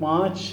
5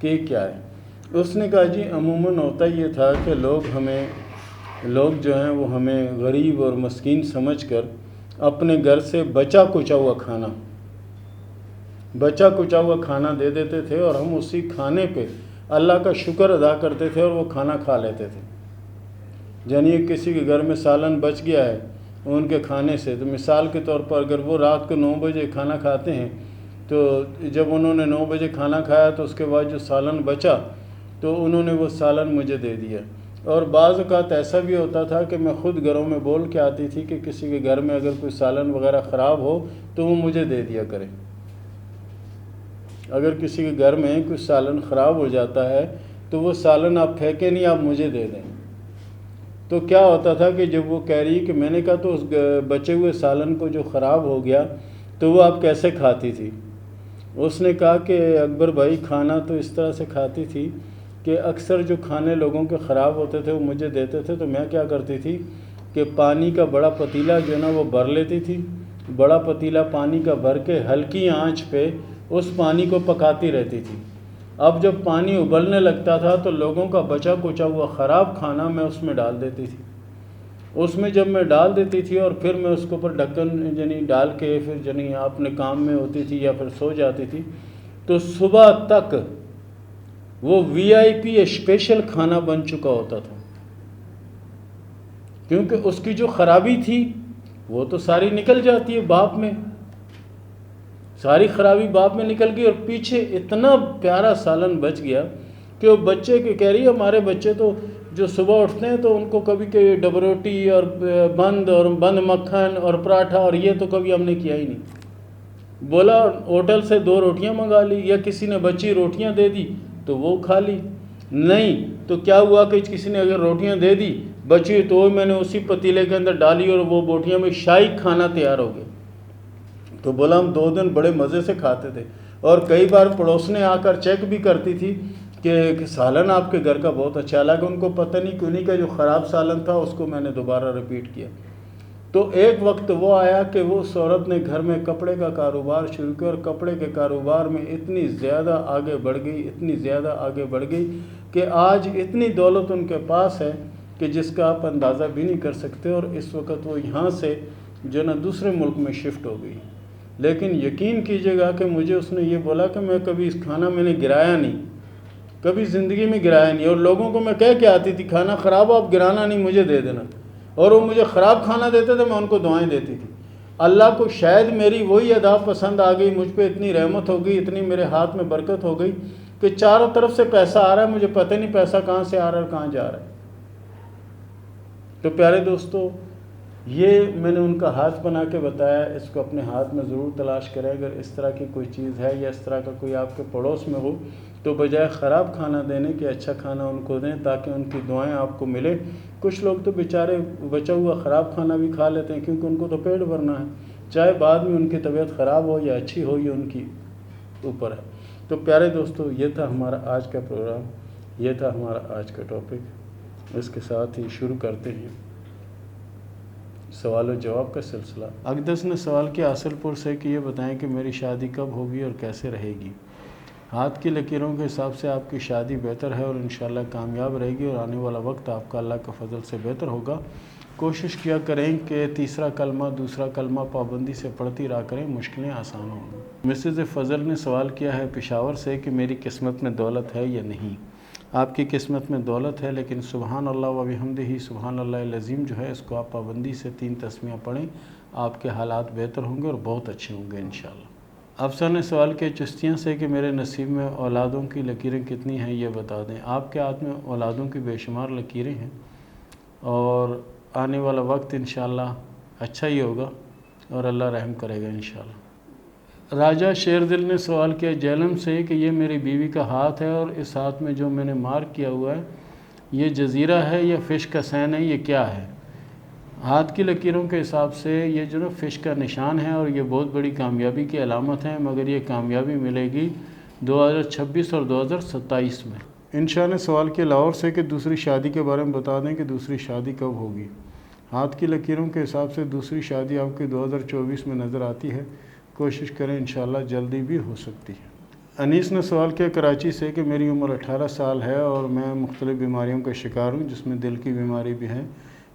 کہ کیا ہے؟ اس نے کہا جی عموماً ہوتا یہ تھا کہ لوگ جو ہیں وہ ہمیں غریب اور مسکین سمجھ کر اپنے گھر سے بچا کچا ہوا کھانا دے دیتے تھے، اور ہم اسی کھانے پہ اللہ کا شکر ادا کرتے تھے اور وہ کھانا کھا لیتے تھے۔ یعنی کسی کے گھر میں سالن بچ گیا ہے ان کے کھانے سے، تو مثال کے طور پر اگر وہ رات کو 9 بجے کھانا کھاتے ہیں، تو جب انہوں نے 9 بجے کھانا کھایا تو اس کے بعد جو سالن بچا تو انہوں نے وہ سالن مجھے دے دیا۔ اور بعض اوقات ایسا بھی ہوتا تھا کہ میں خود گھروں میں بول کے آتی تھی کہ کسی کے گھر میں اگر کوئی سالن وغیرہ خراب ہو تو وہ مجھے دے دیا کرے۔ اگر کسی کے گھر میں کوئی سالن خراب ہو جاتا ہے تو وہ سالن آپ پھینکیں نہیں، آپ مجھے دے دیں۔ تو کیا ہوتا تھا کہ جب وہ کہہ رہی کہ میں نے کہا تو اس بچے ہوئے سالن کو جو خراب ہو گیا تو وہ آپ کیسے کھاتی تھی؟ اس نے کہا کہ اکبر بھائی کھانا تو اس طرح سے کھاتی تھی کہ اکثر جو کھانے لوگوں کے خراب ہوتے تھے وہ مجھے دیتے تھے، تو میں کیا کرتی تھی کہ پانی کا بڑا پتیلا جو ہے نا وہ بھر لیتی تھی، بڑا پتیلا پانی کا بھر کے ہلکی آنچ پہ اس پانی کو پکاتی رہتی تھی۔ اب جب پانی ابلنے لگتا تھا تو لوگوں کا بچا کچا ہوا خراب کھانا میں اس میں ڈال دیتی تھی۔ اس میں جب میں ڈال دیتی تھی اور پھر میں اس کے اوپر ڈھکن یعنی ڈال کے پھر یعنی اپنے کام میں ہوتی تھی یا پھر سو جاتی تھی، تو صبح تک وہ VIP اسپیشل کھانا بن چکا ہوتا تھا، کیونکہ اس کی جو خرابی تھی وہ تو ساری نکل جاتی ہے باپ میں، ساری خرابی باپ میں نکل گئی، اور پیچھے اتنا پیارا سالن بچ گیا کہ وہ بچے کے کہہ رہی ہے ہمارے بچے تو جو صبح اٹھتے ہیں تو ان کو کبھی کہ ڈبر روٹی اور بند مکھن اور پراٹھا اور یہ تو کبھی ہم نے کیا ہی نہیں۔ بولا ہوٹل سے 2 روٹیاں منگا لی، یا کسی نے بچی روٹیاں دے دی تو وہ کھا لی، نہیں تو کیا ہوا کہ کسی نے اگر روٹیاں دے دی بچی تو میں نے اسی پتیلے کے اندر ڈالی اور وہ بوٹیاں میں شاہی کھانا تیار ہو گیا۔ تو بولا ہم 2 دن بڑے مزے سے کھاتے تھے، اور کئی بار پڑوسنے آ کر چیک بھی کرتی تھی کہ سالن آپ کے گھر کا بہت اچھا، حالانکہ ان کو پتہ نہیں کیوں نہیں کہ جو خراب سالن تھا اس کو میں نے دوبارہ ریپیٹ کیا۔ تو ایک وقت وہ آیا کہ وہ اس عورت نے گھر میں کپڑے کا کاروبار شروع کیا، اور کپڑے کے کاروبار میں اتنی زیادہ آگے بڑھ گئی کہ آج اتنی دولت ان کے پاس ہے کہ جس کا آپ اندازہ بھی نہیں کر سکتے، اور اس وقت وہ یہاں سے جو نا دوسرے ملک میں شفٹ ہو گئی۔ لیکن یقین کیجئے گا کہ مجھے اس نے یہ بولا کہ میں کبھی اس کھانا میں نے گرایا نہیں، کبھی زندگی میں گرایا نہیں، اور لوگوں کو میں کہہ کے آتی تھی کھانا خراب ہو آپ گرانا نہیں مجھے دے دینا، اور وہ مجھے خراب کھانا دیتے تھے میں ان کو دعائیں دیتی تھی۔ اللہ کو شاید میری وہی ادا پسند آ گئی، مجھ پہ اتنی رحمت ہو گئی، اتنی میرے ہاتھ میں برکت ہو گئی کہ چاروں طرف سے پیسہ آ رہا ہے، مجھے پتہ نہیں پیسہ کہاں سے آ رہا ہے اور کہاں جا رہا ہے۔ تو پیارے دوستو، یہ میں نے ان کا ہاتھ بنا کے بتایا، اس کو اپنے ہاتھ میں ضرور تلاش کریں۔ اگر اس طرح کی کوئی چیز ہے یا اس طرح کا کوئی آپ کے پڑوس میں ہو تو بجائے خراب کھانا دینے کے اچھا کھانا ان کو دیں تاکہ ان کی دعائیں آپ کو ملے۔ کچھ لوگ تو بیچارے بچا ہوا خراب کھانا بھی کھا لیتے ہیں کیونکہ ان کو تو پیٹ بھرنا ہے، چاہے بعد میں ان کی طبیعت خراب ہو یا اچھی ہو، یہ ان کی اوپر ہے۔ تو پیارے دوستو، یہ تھا ہمارا آج کا پروگرام، یہ تھا ہمارا آج کا ٹاپک۔ اس کے ساتھ ہی شروع کرتے ہیں سوال و جواب کا سلسلہ۔ اقدس نے سوال کیا اصل پور سے کہ یہ بتائیں کہ میری شادی کب ہوگی اور کیسے رہے گی؟ ہاتھ کی لکیروں کے حساب سے آپ کی شادی بہتر ہے اور انشاءاللہ کامیاب رہے گی، اور آنے والا وقت آپ کا اللہ کا فضل سے بہتر ہوگا۔ کوشش کیا کریں کہ تیسرا کلمہ دوسرا کلمہ پابندی سے پڑھتی رہا کریں، مشکلیں آسان ہوں گی۔ مسز فضل نے سوال کیا ہے پشاور سے کہ میری قسمت میں دولت ہے یا نہیں؟ آپ کی قسمت میں دولت ہے، لیکن سبحان اللہ و بحمدہ سبحان اللہ العظیم جو ہے اس کو آپ پابندی سے 3 تسمیہ پڑھیں، آپ کے حالات بہتر ہوں گے اور بہت اچھے ہوں گے انشاءاللہ۔ افسر نے سوال کیا چستیاں سے کہ میرے نصیب میں اولادوں کی لکیریں کتنی ہیں یہ بتا دیں۔ آپ کے ہاتھ میں اولادوں کی بے شمار لکیریں ہیں، اور آنے والا وقت انشاءاللہ اچھا ہی ہوگا اور اللہ رحم کرے گا انشاءاللہ۔ راجہ شیر دل نے سوال کیا جہلم سے کہ یہ میری بیوی کا ہاتھ ہے اور اس ہاتھ میں جو میں نے مارک کیا ہوا ہے یہ جزیرہ ہے یا فش کا سین ہے، یہ کیا ہے؟ ہاتھ کی لکیروں کے حساب سے یہ جو نا فش کا نشان ہے، اور یہ بہت بڑی کامیابی کی علامت ہے، مگر یہ کامیابی ملے گی 2026 اور 2027 میں۔ انشاء نے سوال کیا لاہور سے کہ دوسری شادی کے بارے میں بتا دیں کہ دوسری شادی کب ہوگی؟ ہاتھ کی لکیروں کے حساب سے دوسری شادی آپ کی 2024 میں نظر آتی ہے، کوشش کریں انشاءاللہ جلدی بھی ہو سکتی ہے۔ انیس نے سوال کیا کراچی سے کہ میری عمر 18 سال ہے اور میں مختلف بیماریوں کا شکار ہوں جس میں دل کی بیماری بھی ہے،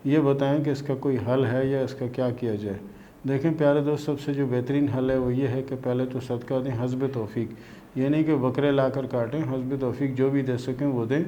یہ بتائیں کہ اس کا کوئی حل ہے یا اس کا کیا کیا جائے؟ دیکھیں پیارے دوست، سب سے جو بہترین حل ہے وہ یہ ہے کہ پہلے تو صدقہ دیں حسب توفیق، یہ نہیں کہ بکرے لا کر کاٹیں، حسب توفیق جو بھی دے سکیں وہ دیں۔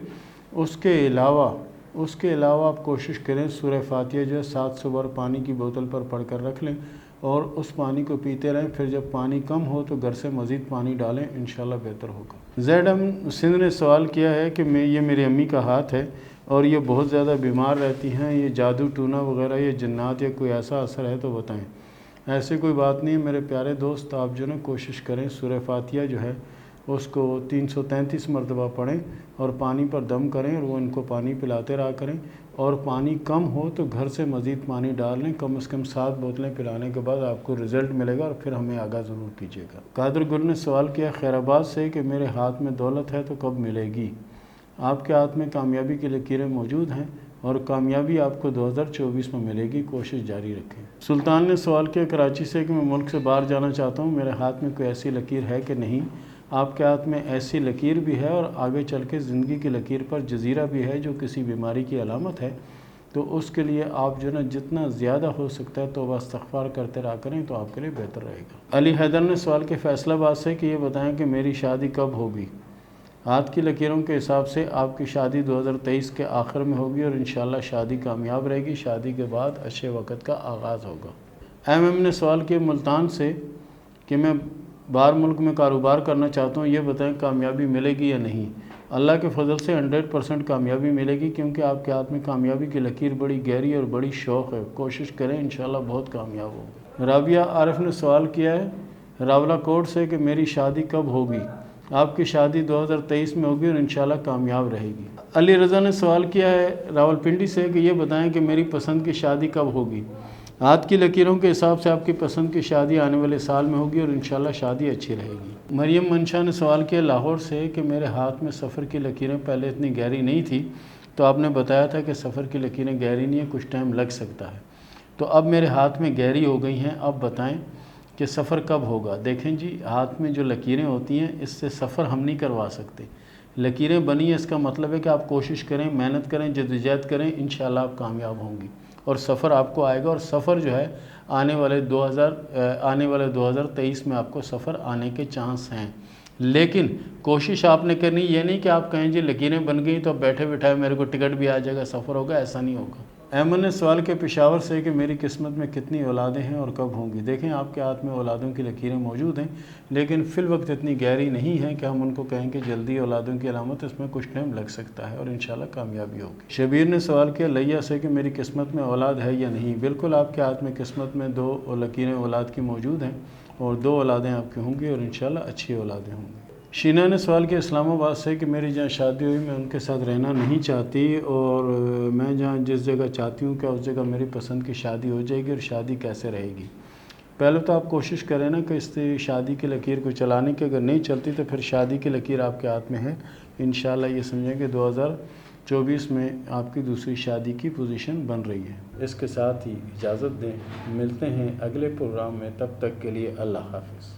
اس کے علاوہ آپ کوشش کریں سورہ فاتحہ جو ہے 700 بار پانی کی بوتل پر پڑھ کر رکھ لیں اور اس پانی کو پیتے رہیں، پھر جب پانی کم ہو تو گھر سے مزید پانی ڈالیں، انشاءاللہ بہتر ہوگا۔ زیڈ ایم سندھ نے سوال کیا ہے کہ یہ میری امی کا ہاتھ ہے اور یہ بہت زیادہ بیمار رہتی ہیں، یہ جادو ٹونا وغیرہ یا جنات یا کوئی ایسا اثر ہے تو بتائیں۔ ایسی کوئی بات نہیں ہے میرے پیارے دوست، آپ جو نا کوشش کریں سورہ فاتحہ جو ہے اس کو 333 مرتبہ پڑھیں اور پانی پر دم کریں اور وہ ان کو پانی پلاتے رہا کریں، اور پانی کم ہو تو گھر سے مزید پانی ڈال لیں، کم از کم 7 بوتلیں پلانے کے بعد آپ کو رزلٹ ملے گا اور پھر ہمیں آگاہ ضرور کیجیے گا۔ قادر گل نے سوال کیا خیر آباد سے کہ میرے ہاتھ میں دولت ہے تو کب ملے گی؟ آپ کے ہاتھ میں کامیابی کی لکیریں موجود ہیں اور کامیابی آپ کو 2024 میں ملے گی، کوشش جاری رکھیں۔ سلطان نے سوال کیا کراچی سے کہ میں ملک سے باہر جانا چاہتا ہوں، میرے ہاتھ میں کوئی ایسی لکیر ہے کہ نہیں؟ آپ کے ہاتھ میں ایسی لکیر بھی ہے اور آگے چل کے زندگی کی لکیر پر جزیرہ بھی ہے جو کسی بیماری کی علامت ہے، تو اس کے لیے آپ جو نا جتنا زیادہ ہو سکتا ہے توبہ استغفار کرتے رہا کریں تو آپ کے لیے بہتر رہے گا۔ علی حیدر نے سوال کیا فیصلہ آباد سے کہ یہ بتائیں کہ میری شادی کب ہوگی؟ ہاتھ کی لکیروں کے حساب سے آپ کی شادی 2023 کے آخر میں ہوگی اور انشاءاللہ شادی کامیاب رہے گی، شادی کے بعد اچھے وقت کا آغاز ہوگا۔ ایم نے سوال کیا ملتان سے کہ میں باہر ملک میں کاروبار کرنا چاہتا ہوں، یہ بتائیں کامیابی ملے گی یا نہیں؟ اللہ کے فضل سے 100% کامیابی ملے گی، کیونکہ آپ کے ہاتھ میں کامیابی کی لکیر بڑی گہری اور بڑی شوق ہے، کوشش کریں انشاءاللہ بہت کامیاب ہوگی۔ رابعہ عارف نے سوال کیا ہے راولہ کوٹ سے کہ میری شادی کب ہوگی؟ آپ کی شادی 2023 میں ہوگی اور انشاءاللہ کامیاب رہے گی۔ علی رضا نے سوال کیا ہے راولپنڈی سے کہ یہ بتائیں کہ میری پسند کی شادی کب ہوگی؟ ہاتھ کی لکیروں کے حساب سے آپ کی پسند کی شادی آنے والے سال میں ہوگی اور انشاءاللہ شادی اچھی رہے گی۔ مریم منشا نے سوال کیا لاہور سے کہ میرے ہاتھ میں سفر کی لکیریں پہلے اتنی گہری نہیں تھی، تو آپ نے بتایا تھا کہ سفر کی لکیریں گہری نہیں ہیں، کچھ ٹائم لگ سکتا ہے، تو اب میرے ہاتھ میں گہری ہو گئی ہیں، اب بتائیں کہ سفر کب ہوگا؟ دیکھیں جی، ہاتھ میں جو لکیریں ہوتی ہیں اس سے سفر ہم نہیں کروا سکتے، لکیریں بنی ہیں اس کا مطلب ہے کہ آپ کوشش کریں، محنت کریں، جدوجہد کریں، انشاءاللہ آپ کامیاب ہوں گی اور سفر آپ کو آئے گا، اور سفر جو ہے آنے والے 2023 میں آپ کو سفر آنے کے چانس ہیں، لیکن کوشش آپ نے کرنی، یہ نہیں کہ آپ کہیں جی لکیریں بن گئی تو اب بیٹھے بٹھائے میرے کو ٹکٹ بھی آ جائے گا سفر ہوگا، ایسا نہیں ہوگا۔ احمد نے سوال کیا پشاور سے کہ میری قسمت میں کتنی اولادیں ہیں اور کب ہوں گی؟ دیکھیں آپ کے ہاتھ میں اولادوں کی لکیریں موجود ہیں، لیکن فی الوقت اتنی گہری نہیں ہے کہ ہم ان کو کہیں کہ جلدی اولادوں کی علامت، اس میں کچھ ٹائم لگ سکتا ہے اور انشاءاللہ کامیابی ہوگی۔ شبیر نے سوال کیا لیا سے کہ میری قسمت میں اولاد ہے یا نہیں؟ بالکل آپ کے ہاتھ میں قسمت میں 2 لکیریں اولاد کی موجود ہیں اور 2 اولادیں آپ کی ہوں گی اور انشاءاللہ اچھی اولادیں ہوں گی۔ شینا نے سوال کیا اسلام آباد سے کہ میری جہاں شادی ہوئی میں ان کے ساتھ رہنا نہیں چاہتی اور میں جہاں جس جگہ چاہتی ہوں کہ اس جگہ میری پسند کی شادی ہو جائے گی اور شادی کیسے رہے گی؟ پہلے تو آپ کوشش کریں نا کہ اس شادی کی لکیر کو چلانے کی، اگر نہیں چلتی تو پھر شادی کی لکیر آپ کے ہاتھ میں ہے، انشاءاللہ یہ سمجھیں کہ 2024 میں آپ کی دوسری شادی کی پوزیشن بن رہی ہے۔ اس کے ساتھ ہی اجازت دیں، ملتے ہیں اگلے پروگرام میں، تب تک کے لیے اللہ حافظ۔